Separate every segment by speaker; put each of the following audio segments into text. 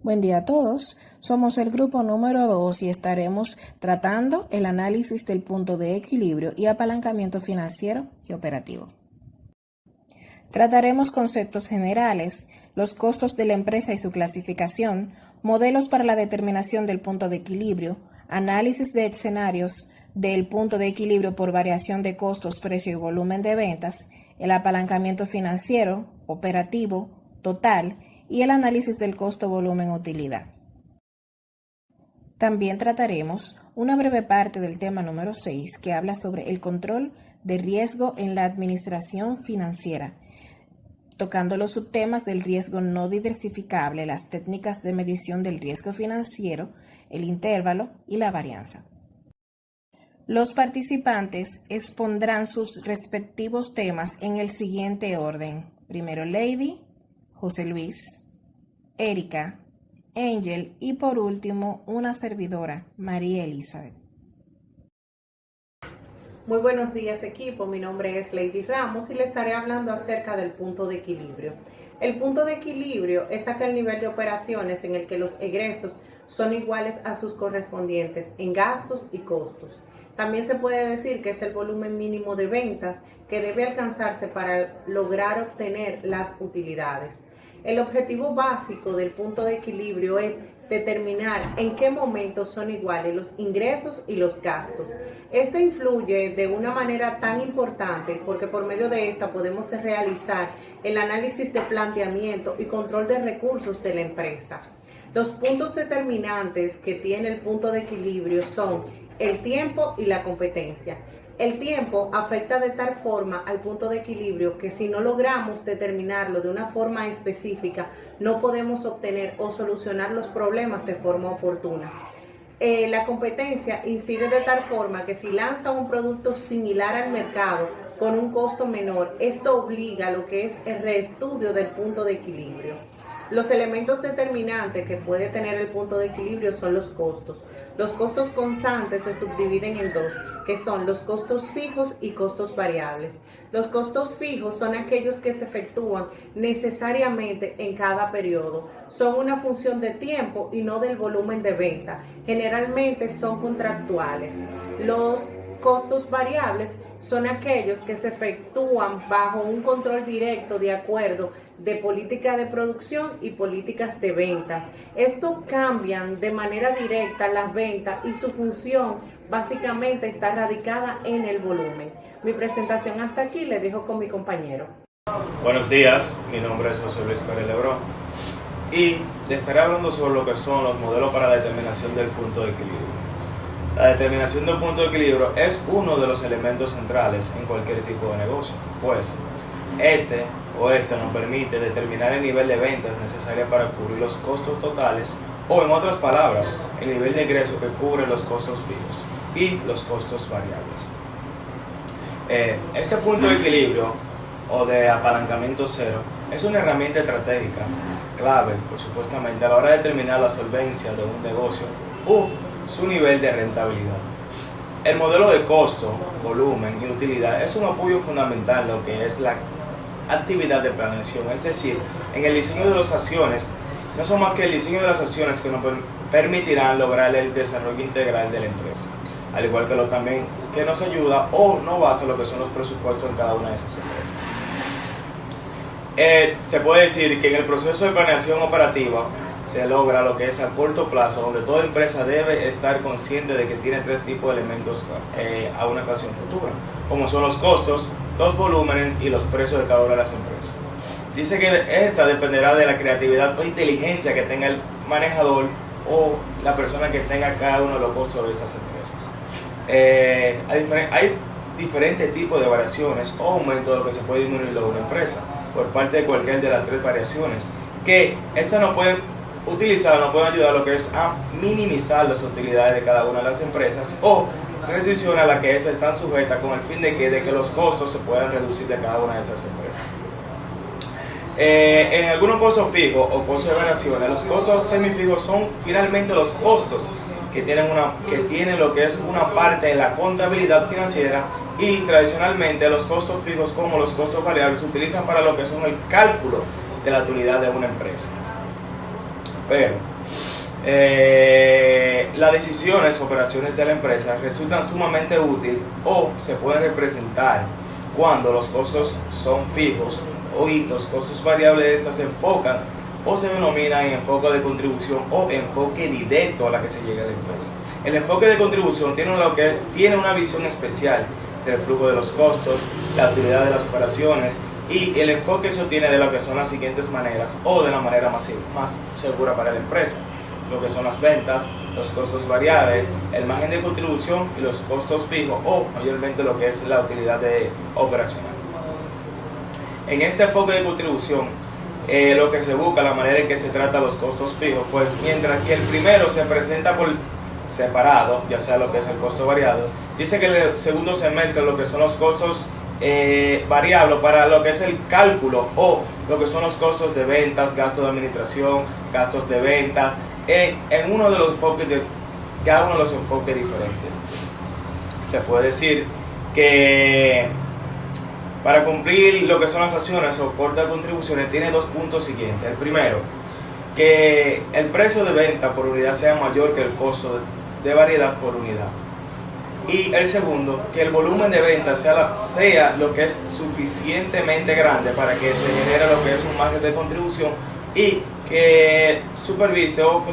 Speaker 1: Buen día a todos. Somos el grupo número 2 y estaremos tratando el análisis del punto de equilibrio y apalancamiento financiero y operativo. Trataremos conceptos generales, los costos de la empresa y su clasificación, modelos para la determinación del punto de equilibrio, análisis de escenarios del punto de equilibrio por variación de costos, precio y volumen de ventas, el apalancamiento financiero, operativo, total y el análisis del costo-volumen-utilidad. También trataremos una breve parte del tema número 6 que habla sobre el control de riesgo en la administración financiera, tocando los subtemas del riesgo no diversificable, las técnicas de medición del riesgo financiero, el intervalo y la varianza. Los participantes expondrán sus respectivos temas en el siguiente orden. Primero Lady, José Luis, Erika, Angel y por último una servidora, María Elizabeth.
Speaker 2: Muy buenos días equipo, mi nombre es Lady Ramos y le estaré hablando acerca del punto de equilibrio. El punto de equilibrio es aquel nivel de operaciones en el que los egresos son iguales a sus correspondientes en gastos y costos. También se puede decir que es el volumen mínimo de ventas que debe alcanzarse para lograr obtener las utilidades. El objetivo básico del punto de equilibrio es determinar en qué momento son iguales los ingresos y los gastos. Esto influye de una manera tan importante porque por medio de esta podemos realizar el análisis de planteamiento y control de recursos de la empresa. Los puntos determinantes que tiene el punto de equilibrio son el tiempo y la competencia. El tiempo afecta de tal forma al punto de equilibrio que si no logramos determinarlo de una forma específica, no podemos obtener o solucionar los problemas de forma oportuna. La competencia incide de tal forma que si lanza un producto similar al mercado con un costo menor, esto obliga a lo que es el reestudio del punto de equilibrio. Los elementos determinantes que puede tener el punto de equilibrio son los costos. Los costos constantes se subdividen en dos, que son los costos fijos y costos variables. Los costos fijos son aquellos que se efectúan necesariamente en cada periodo. Son una función de tiempo y no del volumen de venta. Generalmente son contractuales. Los costos variables son aquellos que se efectúan bajo un control directo de acuerdo de política de producción y políticas de ventas. Esto cambian de manera directa las ventas y su función básicamente está radicada en el volumen. Mi presentación hasta aquí, le dejo con mi compañero.
Speaker 3: Buenos días, mi nombre es José Luis Pérez Lebrón y le estaré hablando sobre lo que son los modelos para la determinación del punto de equilibrio. La determinación del punto de equilibrio es uno de los elementos centrales en cualquier tipo de negocio, pues este nos permite determinar el nivel de ventas necesario para cubrir los costos totales o, en otras palabras, el nivel de ingreso que cubre los costos fijos y los costos variables. Este punto de equilibrio o de apalancamiento cero es una herramienta estratégica clave, por supuestamente, a la hora de determinar la solvencia de un negocio o su nivel de rentabilidad. El modelo de costo, volumen y utilidad es un apoyo fundamental en lo que es la actividad de planeación, es decir, en el diseño de las acciones, no son más que el diseño de las acciones que nos permitirán lograr el desarrollo integral de la empresa, al igual que también que nos ayuda o no basa lo que son los presupuestos en cada una de esas empresas. Se puede decir que en el proceso de planeación operativa se logra lo que es a corto plazo, donde toda empresa debe estar consciente de que tiene tres tipos de elementos a una ocasión futura, como son los costos, los volúmenes y los precios de cada una de las empresas. Dice que esta dependerá de la creatividad o inteligencia que tenga el manejador o la persona que tenga cada uno de los costos de esas empresas. Hay diferentes tipos de variaciones o aumentos de lo que se puede disminuir de una empresa por parte de cualquier de las tres variaciones, que estas no pueden utilizar, no pueden ayudar a lo que es a minimizar las utilidades de cada una de las empresas o reducción a la que estas están sujetas con el fin de que los costos se puedan reducir de cada una de esas empresas. En algunos costos fijos o costos de variaciones, los costos semifijos son finalmente los costos que tienen lo que es una parte en la contabilidad financiera, y tradicionalmente los costos fijos como los costos variables se utilizan para lo que son el cálculo de la utilidad de una empresa. Pero las decisiones, operaciones de la empresa resultan sumamente útiles o se pueden representar cuando los costos son fijos y los costos variables de estas se enfocan o se denominan enfoque de contribución o enfoque directo a la que se llega a la empresa. El enfoque de contribución tiene una visión especial del flujo de los costos, la utilidad de las operaciones y el enfoque se obtiene de lo que son las siguientes maneras o de la manera más segura para la empresa: lo que son las ventas, los costos variables, el margen de contribución y los costos fijos o mayormente lo que es la utilidad operacional. En este enfoque de contribución, lo que se busca, la manera en que se trata los costos fijos, pues mientras que el primero se presenta por separado, ya sea lo que es el costo variado, dice que el segundo se mezcla lo que son los costos variables para lo que es el cálculo o lo que son los costos de ventas, gastos de administración, gastos de ventas, en uno de los enfoques de cada uno de los enfoques diferentes. Se puede decir que para cumplir lo que son las acciones o cortas contribuciones tiene dos puntos siguientes. El primero, que el precio de venta por unidad sea mayor que el costo de variedad por unidad. Y el segundo, que el volumen de venta sea lo que es suficientemente grande para que se genere lo que es un margen de contribución y que supervise o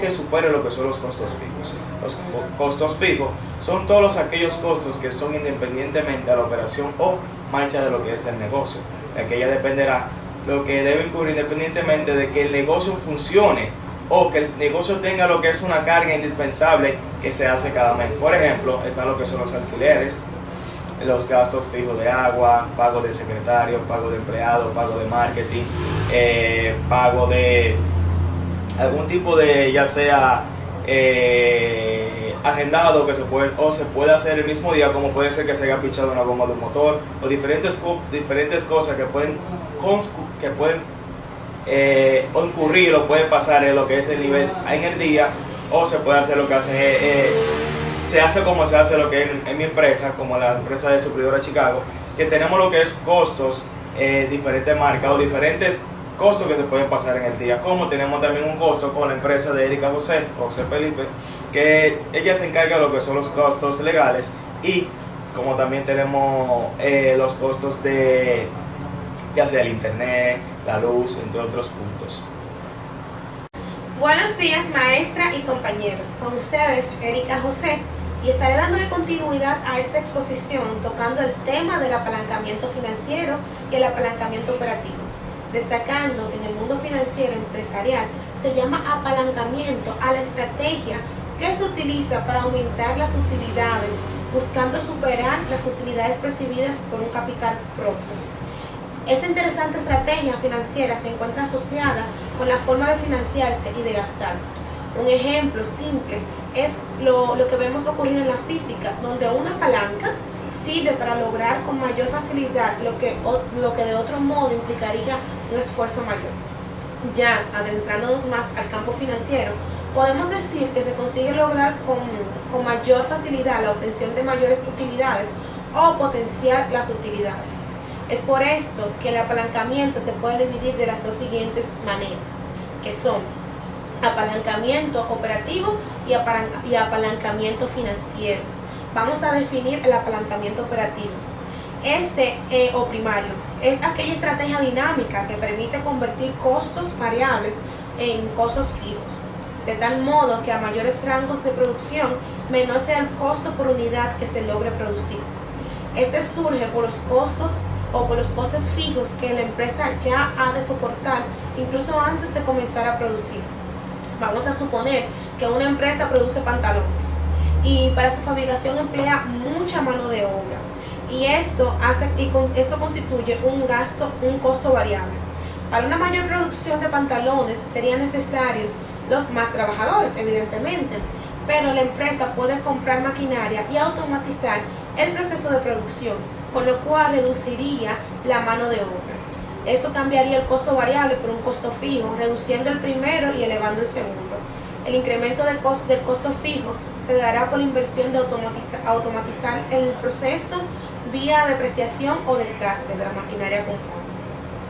Speaker 3: que supere lo que son los costos fijos. Los costos fijos son todos aquellos costos que son independientemente a la operación o marcha de lo que es el negocio, de que ella dependerá lo que debe incurrir independientemente de que el negocio funcione o que el negocio tenga lo que es una carga indispensable que se hace cada mes. Por ejemplo, están lo que son los alquileres, los gastos fijos de agua, pago de secretario, pago de empleado, pago de marketing, pago de algún tipo de, ya sea agendado que se puede hacer el mismo día, como puede ser que se haya pinchado una goma de un motor o diferentes cosas que pueden ocurrir o puede pasar en lo que es el nivel en el día, o se puede hacer lo que se hace como se hace lo que en mi empresa, como la empresa de suplidora Chicago, que tenemos lo que es costos, diferentes marcas o diferentes costos que se pueden pasar en el día, como tenemos también un costo con la empresa de Erika José Felipe, que ella se encarga de lo que son los costos legales, y como también tenemos los costos de ya sea el internet, la luz, entre otros puntos.
Speaker 4: Buenos días, maestra y compañeros. Con ustedes, Erika José, y estaré dándole continuidad a esta exposición tocando el tema del apalancamiento financiero y el apalancamiento operativo, destacando que en el mundo financiero empresarial se llama apalancamiento a la estrategia que se utiliza para aumentar las utilidades, buscando superar las utilidades percibidas por un capital propio. Esa interesante estrategia financiera se encuentra asociada con la forma de financiarse y de gastar. Un ejemplo simple es lo que vemos ocurrir en la física, donde una palanca sirve para lograr con mayor facilidad lo que de otro modo implicaría un esfuerzo mayor. Ya adentrándonos más al campo financiero, podemos decir que se consigue lograr con mayor facilidad la obtención de mayores utilidades o potenciar las utilidades. Es por esto que el apalancamiento se puede dividir de las dos siguientes maneras, que son apalancamiento operativo y apalancamiento financiero. Vamos a definir el apalancamiento operativo. O primario, es aquella estrategia dinámica que permite convertir costos variables en costos fijos, de tal modo que a mayores rangos de producción, menor sea el costo por unidad que se logre producir. Este surge por los costos o por los costes fijos que la empresa ya ha de soportar incluso antes de comenzar a producir. Vamos a suponer que una empresa produce pantalones y para su fabricación emplea mucha mano de obra, y esto constituye un costo variable. Para una mayor producción de pantalones serían necesarios más trabajadores, evidentemente, pero la empresa puede comprar maquinaria y automatizar el proceso de producción, con lo cual reduciría la mano de obra. Esto cambiaría el costo variable por un costo fijo, reduciendo el primero y elevando el segundo. El incremento del costo fijo se dará por la inversión de automatizar el proceso vía depreciación o desgaste de la maquinaria comprada.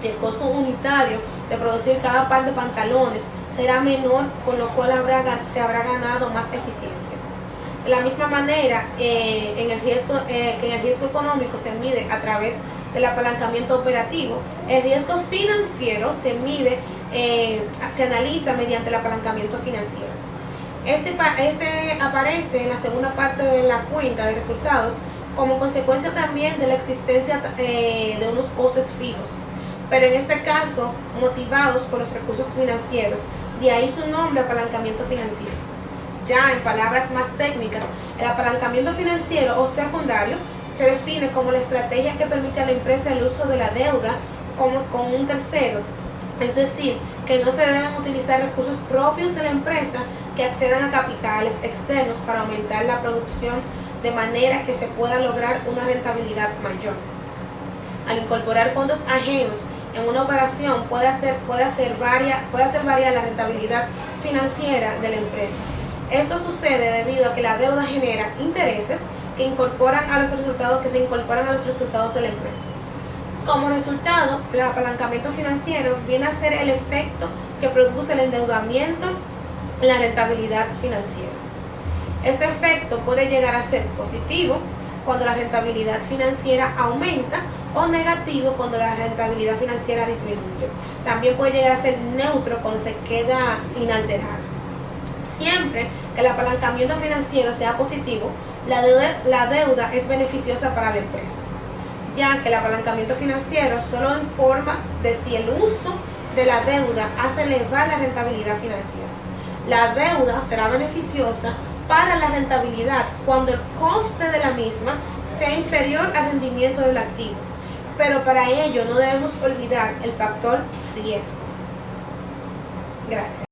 Speaker 4: El costo unitario de producir cada par de pantalones será menor, con lo cual se habrá ganado más eficiencia. De la misma manera, que en el riesgo económico se mide a través del apalancamiento operativo, el riesgo financiero se analiza mediante el apalancamiento financiero. Este aparece en la segunda parte de la cuenta de resultados como consecuencia también de la existencia de unos costes fijos, pero en este caso motivados por los recursos financieros, de ahí su nombre, apalancamiento financiero. Ya en palabras más técnicas, el apalancamiento financiero o secundario se define como la estrategia que permite a la empresa el uso de la deuda con un tercero, es decir, que no se deben utilizar recursos propios de la empresa que accedan a capitales externos para aumentar la producción de manera que se pueda lograr una rentabilidad mayor. Al incorporar fondos ajenos en una operación puede hacer variar la rentabilidad financiera de la empresa. Esto sucede debido a que la deuda genera intereses que se incorporan a los resultados de la empresa. Como resultado, el apalancamiento financiero viene a ser el efecto que produce el endeudamiento en la rentabilidad financiera. Este efecto puede llegar a ser positivo cuando la rentabilidad financiera aumenta o negativo cuando la rentabilidad financiera disminuye. También puede llegar a ser neutro cuando se queda inalterado. Siempre que el apalancamiento financiero sea positivo, la deuda es beneficiosa para la empresa, ya que el apalancamiento financiero solo informa de si el uso de la deuda hace elevar la rentabilidad financiera. La deuda será beneficiosa para la rentabilidad cuando el coste de la misma sea inferior al rendimiento del activo, pero para ello no debemos olvidar el factor riesgo. Gracias.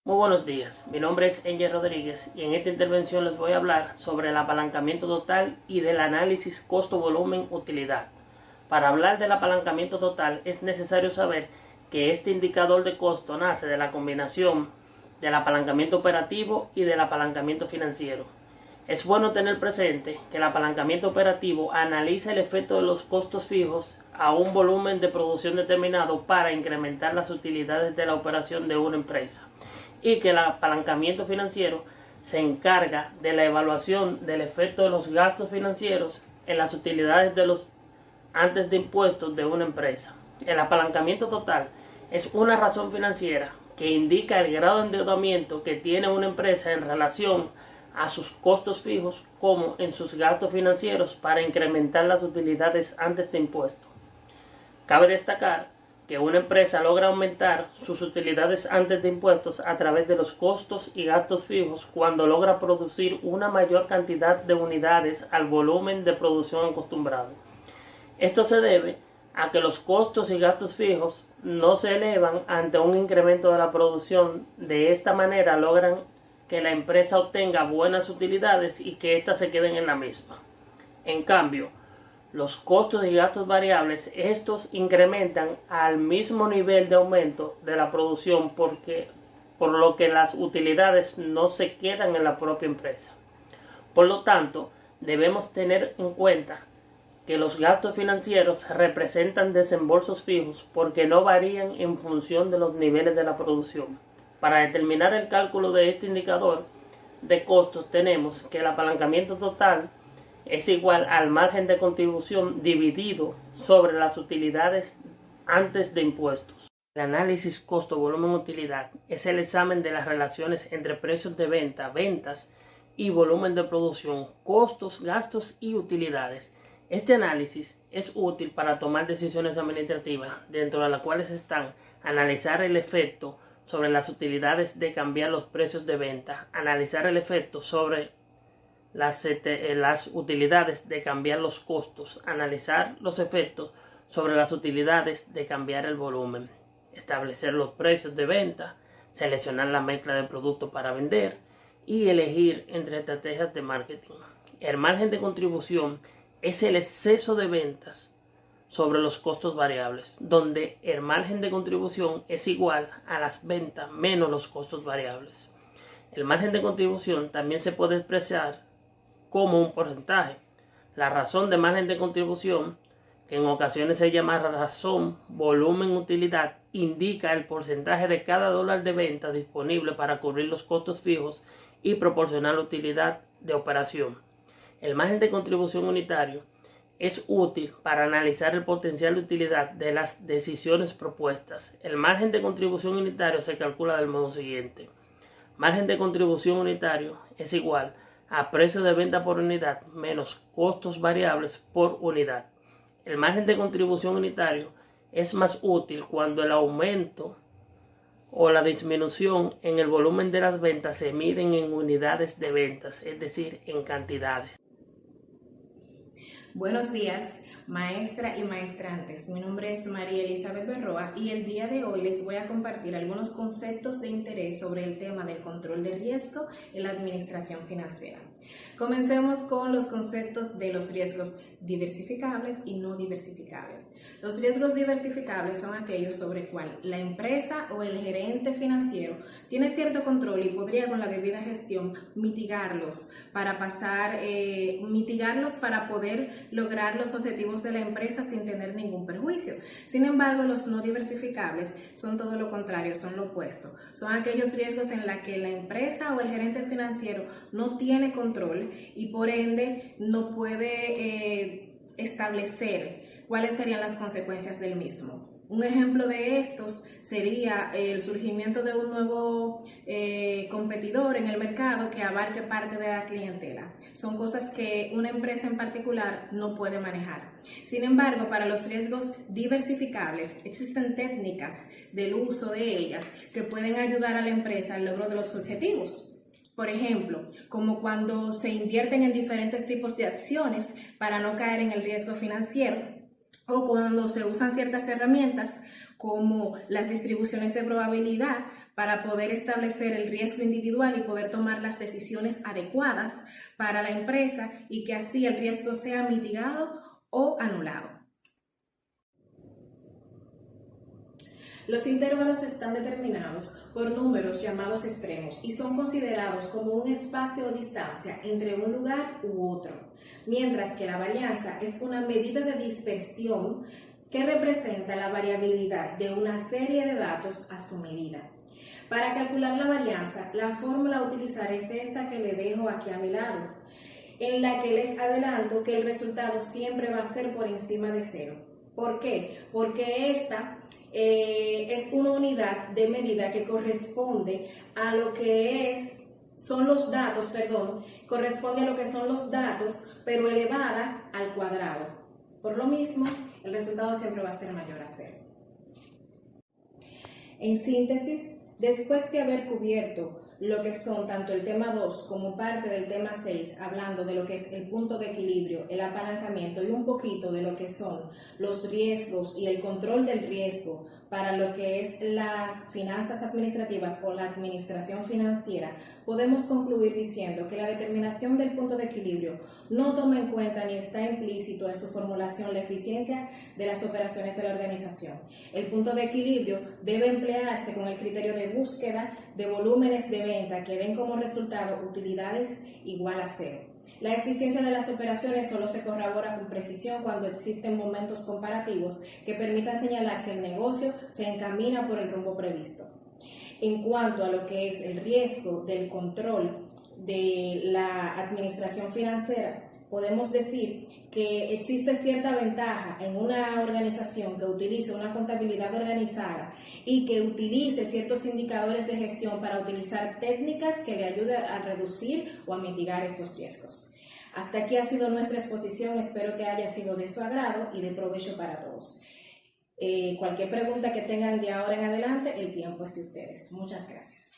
Speaker 5: Muy buenos días, mi nombre es Angel Rodríguez y en esta intervención les voy a hablar sobre el apalancamiento total y del análisis costo-volumen-utilidad. Para hablar del apalancamiento total es necesario saber que este indicador de costo nace de la combinación del apalancamiento operativo y del apalancamiento financiero. Es bueno tener presente que el apalancamiento operativo analiza el efecto de los costos fijos a un volumen de producción determinado para incrementar las utilidades de la operación de una empresa, y que el apalancamiento financiero se encarga de la evaluación del efecto de los gastos financieros en las utilidades de los antes de impuestos de una empresa. El apalancamiento total es una razón financiera que indica el grado de endeudamiento que tiene una empresa en relación a sus costos fijos como en sus gastos financieros para incrementar las utilidades antes de impuestos. Cabe destacar que una empresa logra aumentar sus utilidades antes de impuestos a través de los costos y gastos fijos cuando logra producir una mayor cantidad de unidades al volumen de producción acostumbrado. Esto se debe a que los costos y gastos fijos no se elevan ante un incremento de la producción. De esta manera logran que la empresa obtenga buenas utilidades y que éstas se queden en la misma. En cambio, los costos y gastos variables, estos incrementan al mismo nivel de aumento de la producción por lo que las utilidades no se quedan en la propia empresa. Por lo tanto, debemos tener en cuenta que los gastos financieros representan desembolsos fijos porque no varían en función de los niveles de la producción. Para determinar el cálculo de este indicador de costos tenemos que el apalancamiento total es igual al margen de contribución dividido sobre las utilidades antes de impuestos. El análisis costo-volumen-utilidad es el examen de las relaciones entre precios de venta, ventas y volumen de producción, costos, gastos y utilidades. Este análisis es útil para tomar decisiones administrativas, dentro de las cuales están analizar el efecto sobre las utilidades de cambiar los precios de venta, analizar el efecto sobre las utilidades de cambiar los costos, analizar los efectos sobre las utilidades de cambiar el volumen, establecer los precios de venta, seleccionar la mezcla de productos para vender y elegir entre estrategias de marketing. El margen de contribución es el exceso de ventas sobre los costos variables, donde el margen de contribución es igual a las ventas menos los costos variables. El margen de contribución también se puede expresar como un porcentaje. La razón de margen de contribución, que en ocasiones se llama razón volumen-utilidad, indica el porcentaje de cada dólar de venta disponible para cubrir los costos fijos y proporcionar la utilidad de operación. El margen de contribución unitario es útil para analizar el potencial de utilidad de las decisiones propuestas. El margen de contribución unitario se calcula del modo siguiente. Margen de contribución unitario es igual a precio de venta por unidad menos costos variables por unidad. El margen de contribución unitario es más útil cuando el aumento o la disminución en el volumen de las ventas se miden en unidades de ventas, es decir, en cantidades.
Speaker 1: Buenos días, maestra y maestrantes. Mi nombre es María Elizabeth Berroa y el día de hoy les voy a compartir algunos conceptos de interés sobre el tema del control de riesgo en la administración financiera. Comencemos con los conceptos de los riesgos diversificables y no diversificables. Los riesgos diversificables son aquellos sobre cual la empresa o el gerente financiero tiene cierto control y podría con la debida gestión mitigarlos para poder lograr los objetivos de la empresa sin tener ningún perjuicio. Sin embargo, los no diversificables son todo lo contrario, son lo opuesto. Son aquellos riesgos en los que la empresa o el gerente financiero no tiene control y por ende no puede establecer cuáles serían las consecuencias del mismo. Un ejemplo de estos sería el surgimiento de un nuevo competidor en el mercado que abarque parte de la clientela. Son cosas que una empresa en particular no puede manejar. Sin embargo, para los riesgos diversificables existen técnicas del uso de ellas que pueden ayudar a la empresa al logro de los objetivos. Por ejemplo, como cuando se invierten en diferentes tipos de acciones para no caer en el riesgo financiero, o cuando se usan ciertas herramientas como las distribuciones de probabilidad para poder establecer el riesgo individual y poder tomar las decisiones adecuadas para la empresa y que así el riesgo sea mitigado o anulado. Los intervalos están determinados por números llamados extremos y son considerados como un espacio o distancia entre un lugar u otro, mientras que la varianza es una medida de dispersión que representa la variabilidad de una serie de datos a su medida. Para calcular la varianza, la fórmula a utilizar es esta que le dejo aquí a mi lado, en la que les adelanto que el resultado siempre va a ser por encima de cero. ¿Por qué? Porque esta es una unidad de medida que corresponde a lo que corresponde a lo que son los datos, pero elevada al cuadrado. Por lo mismo, el resultado siempre va a ser mayor a cero. En síntesis, después de haber cubierto lo que son tanto el tema 2 como parte del tema 6, hablando de lo que es el punto de equilibrio, el apalancamiento y un poquito de lo que son los riesgos y el control del riesgo para lo que es las finanzas administrativas o la administración financiera, podemos concluir diciendo que la determinación del punto de equilibrio no toma en cuenta ni está implícito en su formulación la eficiencia de las operaciones de la organización. El punto de equilibrio debe emplearse con el criterio de búsqueda de volúmenes de venta que den como resultado utilidades igual a cero. La eficiencia de las operaciones solo se corrobora con precisión cuando existen momentos comparativos que permitan señalar si el negocio se encamina por el rumbo previsto. En cuanto a lo que es el riesgo del control de la administración financiera, podemos decir que existe cierta ventaja en una organización que utilice una contabilidad organizada y que utilice ciertos indicadores de gestión para utilizar técnicas que le ayuden a reducir o a mitigar estos riesgos. Hasta aquí ha sido nuestra exposición, espero que haya sido de su agrado y de provecho para todos. Cualquier pregunta que tengan de ahora en adelante, el tiempo es de ustedes. Muchas gracias.